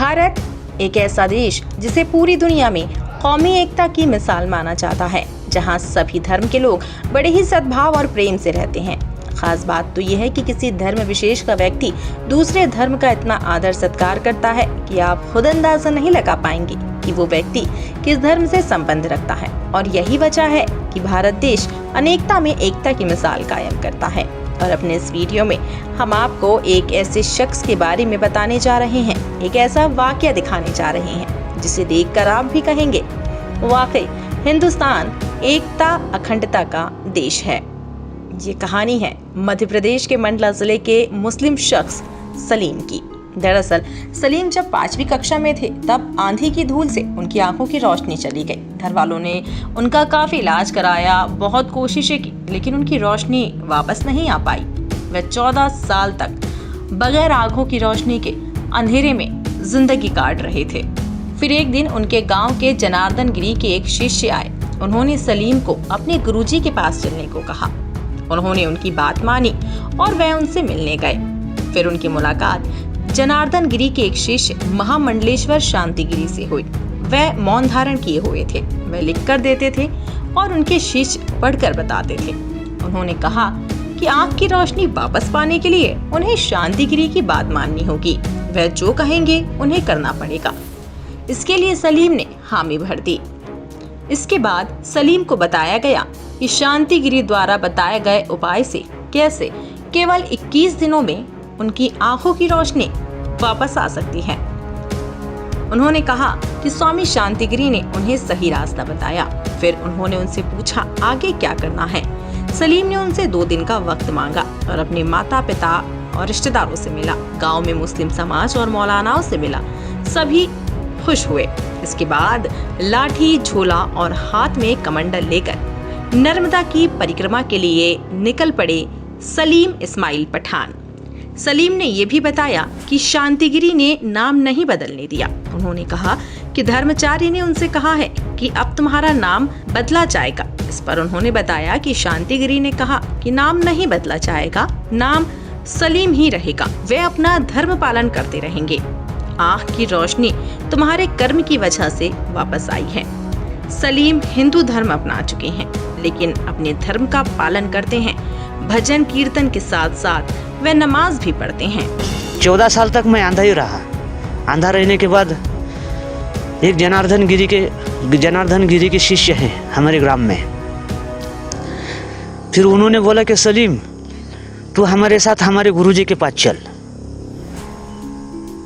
भारत एक ऐसा देश जिसे पूरी दुनिया में कौमी एकता की मिसाल माना जाता है, जहां सभी धर्म के लोग बड़े ही सद्भाव और प्रेम से रहते हैं। खास बात तो यह है कि किसी धर्म विशेष का व्यक्ति दूसरे धर्म का इतना आदर सत्कार करता है कि आप खुद अंदाजा नहीं लगा पाएंगे कि वो व्यक्ति किस धर्म से संबंध रखता है। और यही वजह है कि भारत देश अनेकता में एकता की मिसाल कायम करता है। और अपने इस वीडियो में हम आपको एक ऐसे शख्स के बारे में बताने जा रहे हैं, एक ऐसा वाकया दिखाने जा रहे हैं जिसे देखकर आप भी कहेंगे वाकई हिंदुस्तान एकता अखंडता का देश है। ये कहानी है मध्य प्रदेश के मंडला जिले के मुस्लिम शख्स सलीम की। दरअसल सलीम जब 5वीं कक्षा में थे तब आंधी की धूल से उनकी आंखों की रोशनी चली गई। घर वालों ने उनका काफी इलाज कराया, बहुत कोशिशें की, लेकिन उनकी रोशनी वापस नहीं आ पाई। वह 14 साल तक बगैर आंखों की रोशनी के अंधेरे में जिंदगी काट रहे थे। फिर एक दिन उनके गांव के जनार्दन गिरी के एक शिष्य आए। उन्होंने सलीम को अपने गुरुजी के पास चलने को कहा। उन्होंने उनकी बात मानी और वह उनसे मिलने गए। फिर उनकी मुलाकात जनार्दन गिरी के एक शिष्य महामंडलेश्वर शांति गिरी से हुई। वह मौन धारण किए हुए थे, वह लिख कर देते थे और उनके शिष्य पढ़कर बताते थे। उन्होंने कहा कि आंख की रोशनी वापस पाने के लिए उन्हें शांति गिरी की बात माननी होगी। वह जो कहेंगे उन्हें करना पड़ेगा। इसके लिए सलीम ने हामी भर दी। इसके बाद सलीम को बताया गया कि शांति गिरी द्वारा बताए गए उपाय से कैसे केवल 21 दिनों में उनकी आंखों की रोशनी वापस आ सकती है। उन्होंने कहा कि स्वामी शांतिगिरी ने उन्हें सही रास्ता बताया। फिर उन्होंने उनसे पूछा आगे क्या करना है। सलीम ने उनसे 2 दिन का वक्त मांगा और अपने माता पिता और रिश्तेदारों से मिला। गांव में मुस्लिम समाज और मौलानाओं से मिला। सभी खुश हुए। इसके बाद लाठी, झोला और हाथ में कमंडल लेकर नर्मदा की परिक्रमा के लिए निकल पड़े सलीम इस्माइल पठान। सलीम ने यह भी बताया कि शांतिगिरी ने नाम नहीं बदलने दिया। उन्होंने कहा कि धर्माचार्य ने उनसे कहा है कि अब तुम्हारा नाम बदला जाएगा। इस पर उन्होंने बताया कि शांतिगिरी ने कहा कि नाम नहीं बदला जाएगा, नाम सलीम ही रहेगा। वे अपना धर्म पालन करते रहेंगे। आँख की रोशनी तुम्हारे कर्म की वजह से वापस आई है। सलीम हिंदू धर्म अपना चुके हैं, लेकिन अपने धर्म का पालन करते हैं। भजन कीर्तन के साथ साथ वे नमाज भी पढ़ते हैं। 14 साल तक मैं अंधा ही रहा। अंधा रहने के बाद एक जनार्दन गिरी के शिष्य हैं हमारे ग्राम में। फिर उन्होंने बोला कि सलीम तू हमारे साथ हमारे गुरुजी के पास चल।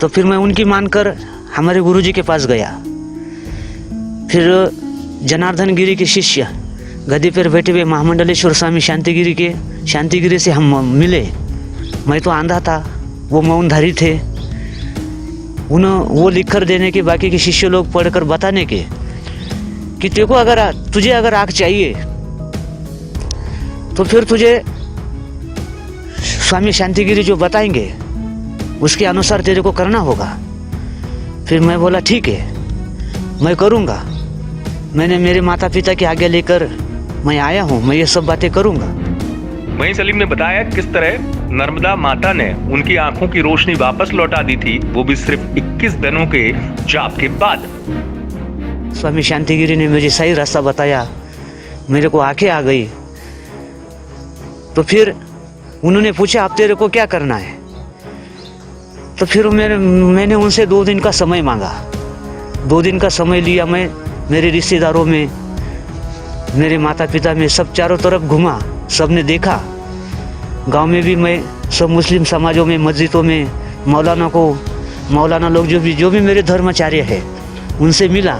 तो फिर मैं उनकी मानकर हमारे गुरुजी के पास गया। फिर जनार्दन गिरी के शिष्य गद्दी पर बैठे हुए महामंडलेश्वर स्वामी शांतिगिरी से हम मिले। मैं तो आंधा था, वो मौनधारी थे। वो लिख कर देने के, बाकी के शिष्य लोग पढ़कर बताने के कि तुझे अगर आँख चाहिए तो फिर तुझे स्वामी शांतिगिरी जो बताएंगे उसके अनुसार तेरे को करना होगा। फिर मैं बोला ठीक है, मैं करूँगा। मैंने मेरे माता पिता की आज्ञा लेकर मैं आया हूँ, मैं ये सब बातें करूँगा। वहीं सलीम ने बताया किस तरह नर्मदा माता ने उनकी आंखों की रोशनी वापस लौटा दी थी, वो भी सिर्फ 21 दिनों के जाप के बाद। स्वामी शांतिगिरी ने मुझे सही रास्ता बताया, मेरे को आंखें आ गई। तो फिर उन्होंने पूछा अब तेरे को क्या करना है। तो फिर मैंने उनसे 2 दिन का समय मांगा। 2 दिन का समय लिया। मैं मेरे रिश्तेदारों में, मेरे माता पिता में, सब चारों तरफ घुमा। सबने देखा। गांव में भी मैं सब मुस्लिम समाजों में, मस्जिदों में मौलाना लोग जो भी मेरे धर्माचार्य है उनसे मिला।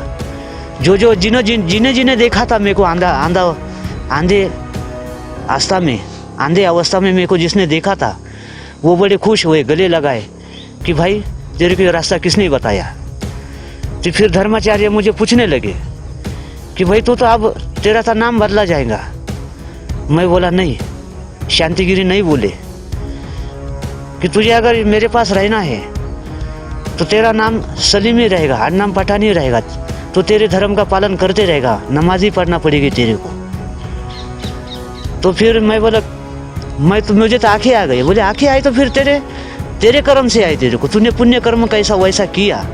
जिन्हें देखा था मेरे को आंधे अवस्था में मेरे को जिसने देखा था वो बड़े खुश हुए, गले लगाए कि भाई तेरे को ये रास्ता किसने बताया। तो फिर धर्माचार्य मुझे पूछने लगे कि भाई तो अब तेरा तो नाम बदला जाएगा। मैं बोला नहीं, शांतिगिरी नहीं बोले कि तुझे अगर मेरे पास रहना है तो तेरा नाम सलीम ही रहेगा, हर नाम पठान ही रहेगा। तो तेरे धर्म का पालन करते रहेगा, नमाज ही पढ़ना पड़ेगी तेरे को। तो फिर मैं बोला मुझे तो आंखें आ गई। बोले आंखें आई तो फिर तेरे कर्म से आई, तेरे को तूने पुण्य कर्म कैसा वैसा किया।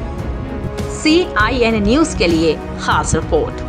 CIN न्यूज के लिए खास रिपोर्ट।